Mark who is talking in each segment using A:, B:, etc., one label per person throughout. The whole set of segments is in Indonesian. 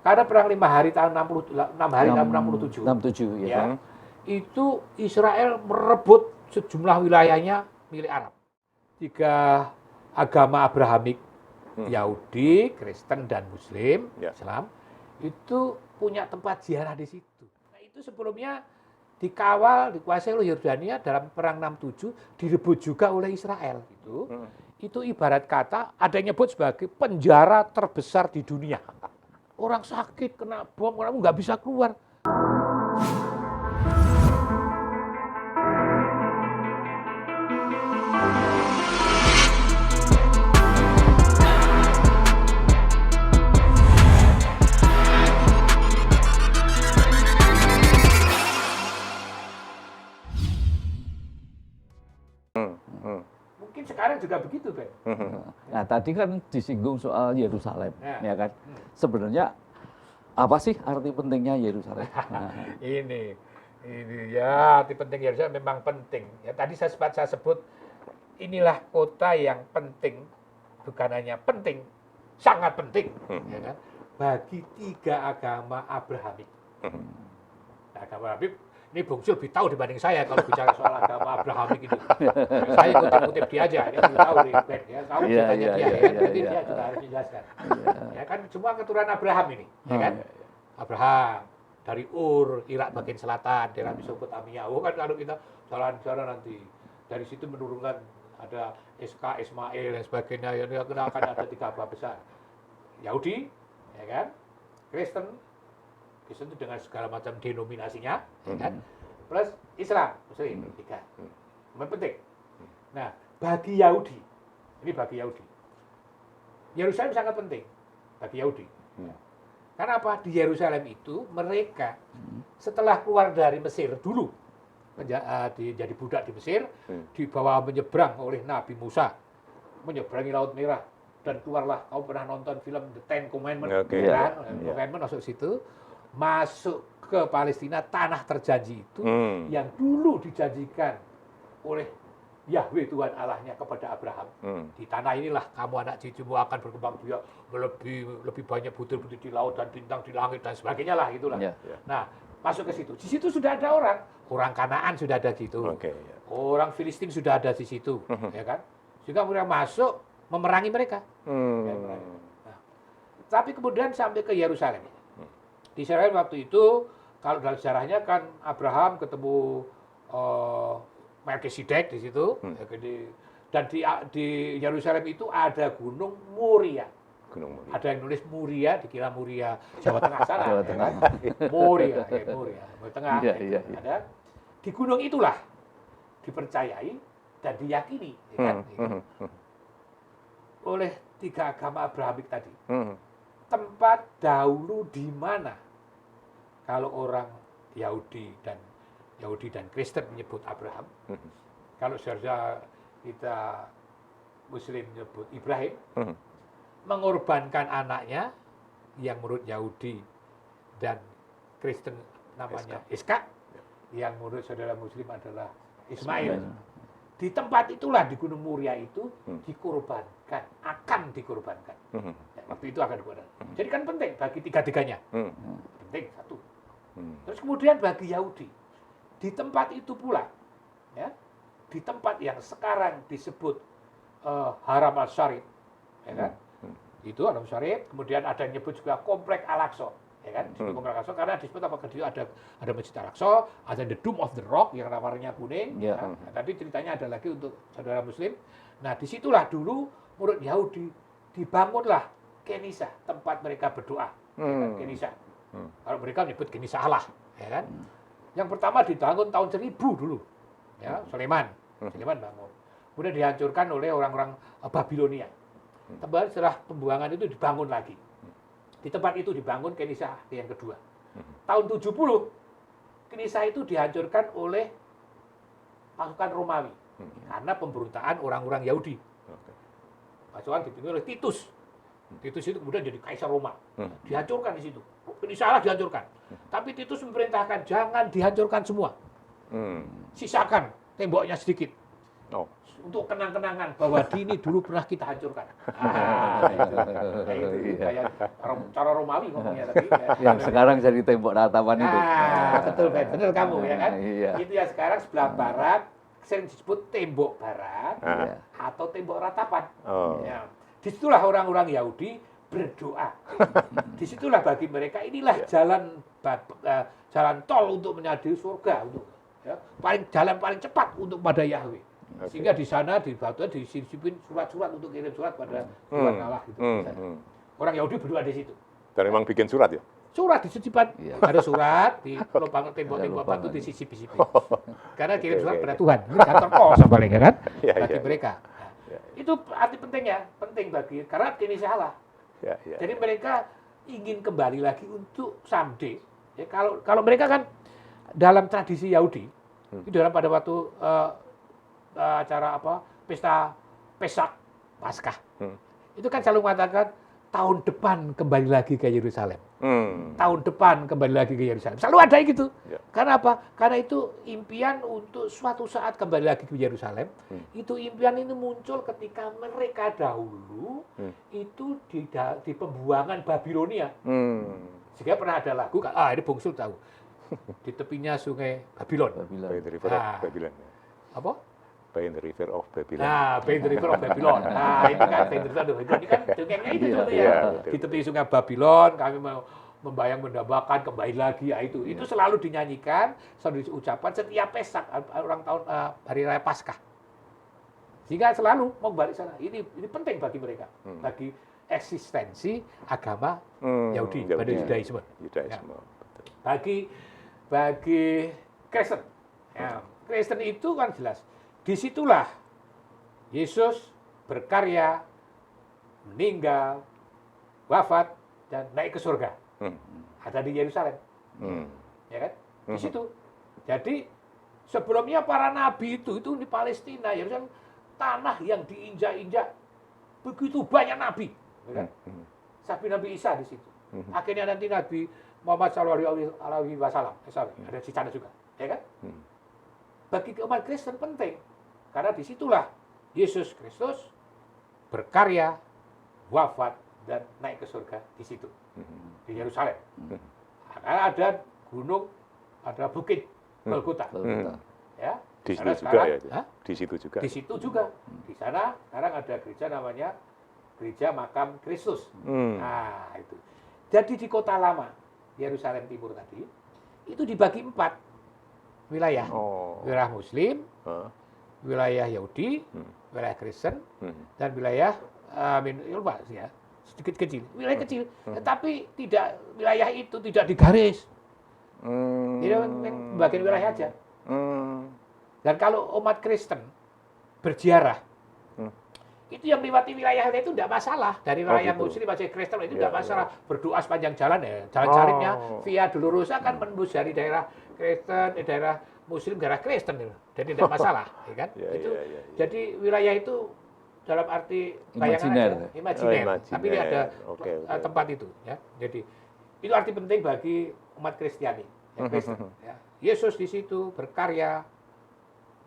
A: Karena perang 5 hari tahun 6 hari tahun 67.
B: 67 ya.
A: Itu Israel merebut sejumlah wilayahnya milik Arab. 3 agama Abrahamik, Yahudi, Kristen dan Muslim, Islam, itu punya tempat ziarah di situ. Nah, itu sebelumnya dikawal, dikuasai oleh Yordania dalam perang 67, direbut juga oleh Israel. Itu ibarat kata ada yang nyebut sebagai penjara terbesar di dunia. Orang sakit, kena bom, orang nggak bisa keluar. Mungkin sekarang juga begitu, Ben.
B: Nah, tadi kan disinggung soal Yerusalem, ya kan? Sebenarnya apa sih arti pentingnya Yerusalem?
A: Ini ya, arti penting Yerusalem memang penting. Ya, tadi saya sebut inilah kota yang penting, bukan hanya penting, sangat penting, ya kan? Bagi 3 agama Abrahamik. Agama Abrahamik. Ini Bung Sul lebih tahu dibanding saya kalau bicara soal agama Abrahamik itu. Saya kutip-kutip dia aja, dia lebih tahu nih, Ben. Ya, tahu ceritanya dia, ya kan? Nanti dia juga harus menjelaskan. Ya kan, semua keturunan Abraham ini, ya kan? Abraham dari Ur, Irak bagian selatan, daerah Mesopotamia. Oh kan kalau kita jalan-jalan nanti dari situ menurunkan ada Iska, Ismail dan sebagainya. Yang akan ada 3 abah besar. Yahudi, ya kan? Kristen itu dengan segala macam denominasinya, ya kan? Plus Islam, Muslim, 3. Yang penting. Nah, bagi Yahudi, ini bagi Yahudi, Yerusalem sangat penting bagi Yahudi. Karena apa? Di Yerusalem itu mereka setelah keluar dari Mesir dulu, jadi budak di Mesir, dibawa menyeberang oleh Nabi Musa, menyeberangi Laut Merah, dan keluarlah, kau pernah nonton film The Ten Commandments, Commandment masuk situ, masuk ke Palestina, tanah terjanji itu yang dulu dijanjikan oleh Yahweh Tuhan Allahnya kepada Abraham. Di tanah inilah kamu anak cucumu akan berkembang biak, lebih banyak butir-butir di laut dan bintang di langit dan sebagainya lah, itulah. Nah, masuk ke situ. Di situ sudah ada orang Kanaan sudah ada di situ. Orang Filistin sudah ada di situ, ya kan? Sehingga mereka masuk memerangi mereka. Nah, tapi kemudian sampai ke Yerusalem. Di Israel waktu itu, kalau dalam sejarahnya kan Abraham ketemu Melkisedek di situ, dan di Yerusalem itu ada Gunung Moria. Ada yang nulis Muria, dikira Muria Jawa Tengah sana.
B: Jawa Tengah.
A: Moria, Jawa Tengah. Ada di gunung itulah dipercayai dan diyakini, ya kan? Oleh 3 agama Abrahamik tadi. Tempat dahulu di mana kalau orang Yahudi dan Kristen menyebut Abraham, kalau seharusnya kita Muslim menyebut Ibrahim, mengorbankan anaknya yang menurut Yahudi dan Kristen namanya Iskak, yang menurut saudara Muslim adalah Ismail. Di tempat itulah di Gunung Muria itu dikorbankan, akan dikorbankan. Waktu itu akan dikorbankan. Jadi kan penting bagi 3-tiganya. Penting satu. Terus kemudian bagi Yahudi, di tempat itu pula, ya, di tempat yang sekarang disebut Haram Al-Syarif, ya kan? Itu Haram Al-Syarif. Kemudian ada yang nyebut juga Komplek Al-Aqsa, ya kan? Disebut Komplek Al-Aqsa karena disebut apa? Ada Masjid Al-Aqsa, ada the Dome of the Rock yang warnanya kuning. Nah, tadi ceritanya ada lagi untuk saudara Muslim. Nah, disitulah dulu menurut Yahudi dibangunlah Kenisah, tempat mereka berdoa, ya kan? Kenisah. Kalau mereka menyebut Kenisah Allah, ya kan? Yang pertama dibangun tahun 1000 dulu, ya, Sulaiman bangun. Kemudian dihancurkan oleh orang-orang Babilonia. Setelah pembuangan itu dibangun lagi. Di tempat itu dibangun Kenisah yang kedua. Tahun 70, Kenisah itu dihancurkan oleh pasukan Romawi karena pemberontakan orang-orang Yahudi. Pasukan dipimpin oleh Titus. Titus itu kemudian jadi kaisar Roma. Dihancurkan di situ. Kenisah Allah dihancurkan. Tapi Titus memerintahkan jangan dihancurkan semua. Sisakan temboknya sedikit.
C: Oh.
A: Untuk kenang-kenangan bahwa di ini dulu pernah kita hancurkan. Itu kayak cara Romawi ngomongnya tadi.
B: Yang sekarang jadi tembok ratapan itu.
A: Betul, betul kamu ya kan.
B: Iya.
A: Itu yang sekarang sebelah barat sering disebut tembok barat atau tembok ratapan. Ya. Disitulah orang-orang Yahudi berdoa. Disitulah bagi mereka inilah jalan tol untuk menyadari surga, untuk jalan paling cepat untuk pada Yahweh. Sehingga di sana di Batuan disisipin surat-surat untuk kirim surat pada Tuhan Allah gitu. Orang Yahudi berdoa di situ.
C: Dan memang bikin surat ya?
A: Surat disisipan. Ada surat di lubang tembok-tembok batu disisip-sisipin. Karena kirim surat pada Tuhan. Ini kantor pos paling kan bagi mereka. Nah, itu arti pentingnya, penting bagi karena ini salah. Jadi mereka ingin kembali lagi untuk someday. Ya, kalau mereka kan dalam tradisi Yahudi, itu dalam pada waktu acara pesta Pesak Paskah. Itu kan selalu mengatakan tahun depan kembali lagi ke Yerusalem. Tahun depan kembali lagi ke Yerusalem. Selalu ada gitu. Karena apa? Karena itu impian untuk suatu saat kembali lagi ke Yerusalem. Itu impian ini muncul ketika mereka dahulu itu di pembuangan Babilonia. Sehingga pernah ada lagu, ini Bungsul tahu. Di tepinya sungai Babylon.
C: By the river of Babylon.
A: Apa?
C: By the river of Babylon.
A: By the river of Babylon. Itu kan by the river of Babylon. Ini kan dongengnya itu sebetulnya. Di tepi sungai Babylon, kami mau membayang mendambakan kembali lagi. Itu selalu dinyanyikan, selalu diucapkan setiap Pesak, orang tahun hari raya Paskah. Sehingga selalu mau balik sana. Ini penting bagi mereka, bagi eksistensi agama Yahudi pada Yudaisme. Bagi Kristen, Kristen itu kan jelas. Disitulah Yesus berkarya, meninggal, wafat, dan naik ke surga. Ada di Yerusalem. Ya kan? Di situ. Jadi sebelumnya para nabi itu di Palestina, Yerusalem, tanah yang diinjak-injak begitu banyak nabi. Ya kan? Sampai Nabi Isa di situ. Akhirnya nanti Nabi Muhammad Sallallahu Alaihi Wasallam ada di sana juga. Ya kan? Bagi umat Kristen penting. Karena disitulah Yesus Kristus berkarya, wafat, dan naik ke surga di situ, di Yerusalem. Karena ada gunung, ada bukit Golgota. Ya,
C: di situ juga
A: sekarang,
C: ya? Di situ juga? Di situ
A: juga. Di sana sekarang ada gereja namanya Gereja Makam Kristus. Nah, itu. Jadi di kota lama, Yerusalem Timur tadi, itu dibagi 4 wilayah. Wilayah Muslim, wilayah Yahudi, wilayah Kristen, dan wilayah sedikit kecil, wilayah kecil, tetapi tidak wilayah itu tidak digaris, jadi bagian wilayah aja. Dan kalau umat Kristen berziarah, itu yang melewati wilayahnya itu tidak masalah. Dari wilayah Muslim masih Kristen itu tidak masalah. Berdoa sepanjang jalan ya, jalan salibnya Via Dolorosa kan menembus dari daerah Kristen, daerah Muslim, daerah Kristen, jadi tidak masalah, ya kan? Jadi wilayah itu dalam arti bayangan imajiner, tapi ini ada tempat itu, ya. Jadi itu arti penting bagi umat Kristiani, ya, Kristen. Ya. Yesus di situ berkarya,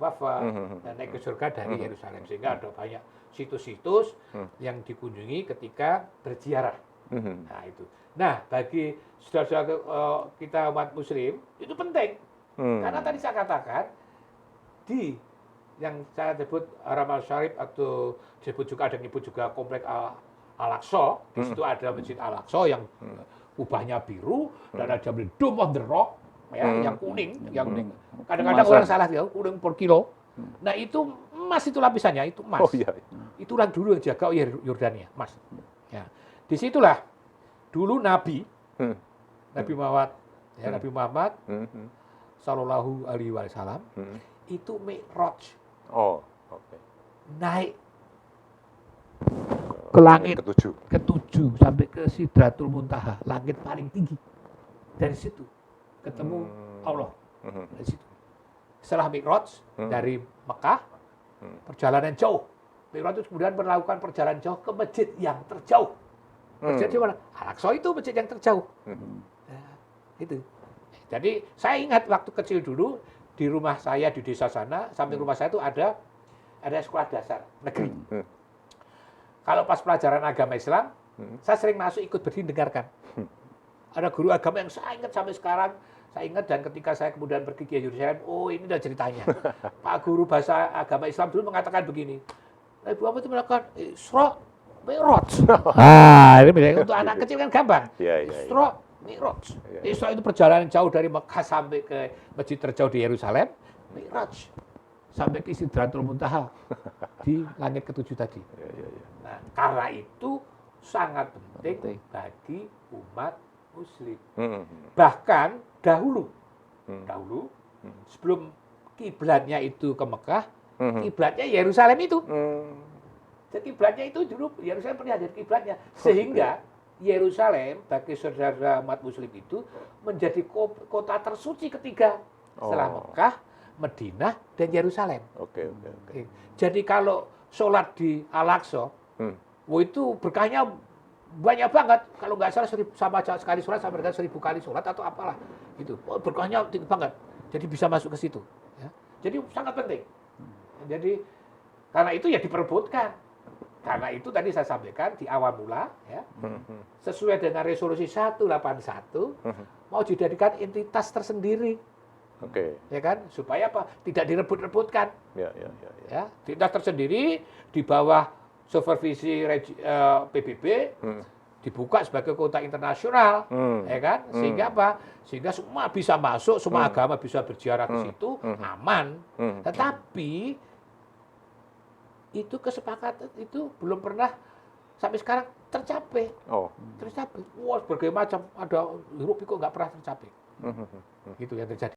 A: wafat, dan naik ke surga dari Yerusalem, sehingga ada banyak situs-situs yang dikunjungi ketika berziarah. Nah itu. Nah bagi saudara-saudara kita umat Muslim itu penting. Karena tadi saya katakan di yang saya sebut Haram Al-Syarif atau disebut juga ada menyebut juga komplek Al-Aqsa, di situ ada Masjid Al-Aqsa yang kubahnya biru dan ada Dome of the Rock ya, yang kuning, yang kadang-kadang orang salah ya, kuning per kilo. Nah itu emas itu lapisannya, itu emas. Itulah dulu yang jaga Yordania, emas. Ya. Disitulah dulu Nabi Muhammad, ya, Nabi Muhammad Sallallahu Alaihi Wasallam itu Mi'raj, naik ke langit ketujuh sampai ke Sidratul Muntaha, langit paling tinggi. Dari situ ketemu Allah. Dari situ. Setelah Mi'raj dari Mekah, perjalanan jauh. Mi'raj itu kemudian melakukan perjalanan jauh ke masjid yang terjauh. Masjid di mana? Al-Aqsa itu masjid yang terjauh. Nah, itu. Jadi saya ingat waktu kecil dulu di rumah saya di desa sana, samping rumah saya itu ada ada sekolah dasar negeri. Kalau pas pelajaran agama Islam, saya sering masuk ikut berdiri dengarkan. Ada guru agama yang saya ingat sampai sekarang, saya ingat dan ketika saya kemudian pergi ke Yerusalem, oh ini udah ceritanya. Pak guru bahasa agama Islam dulu mengatakan begini, Nabi Muhammad itu melakukan Isra Mi'raj. Ini misalnya untuk anak kecil kan gampang. Isra Mi'raj. Isra itu perjalanan jauh dari Mekah sampai ke masjid terjauh di Yerusalem, Mi'raj sampai ke Sidratul Muntaha di langit ketujuh tadi. Nah, karena itu sangat penting bagi umat Muslim. Bahkan dahulu sebelum kiblatnya itu ke Mekah, kiblatnya Yerusalem itu. Jadi kiblatnya itu dulu Yerusalem pernah jadi kiblatnya, sehingga Yerusalem bagi saudara umat Muslim itu menjadi kota tersuci ketiga setelah Mekah, Madinah dan Yerusalem. Jadi kalau sholat di Al-Aqsa, itu berkahnya banyak banget. Kalau nggak salah sama sekali sholat sama dengan 1000 kali sholat atau apalah. Itu berkahnya tinggi banget. Jadi bisa masuk ke situ. Ya. Jadi sangat penting. Jadi karena itu ya diperebutkan. Karena itu tadi saya sampaikan di awal mula, ya, sesuai dengan resolusi 181 mau dijadikan entitas tersendiri. Ya kan, supaya apa? Tidak direbut-rebutkan. Ya, entitas tersendiri di bawah supervisi PBB dibuka sebagai kota internasional, ya kan? Sehingga apa? Sehingga semua bisa masuk, semua agama bisa berziarah ke situ, aman. Tetapi itu kesepakatan itu belum pernah sampai sekarang tercapai. Tercapai. Wah, berbagai macam ada hiruk pikuk nggak pernah tercapai. Gitu yang terjadi.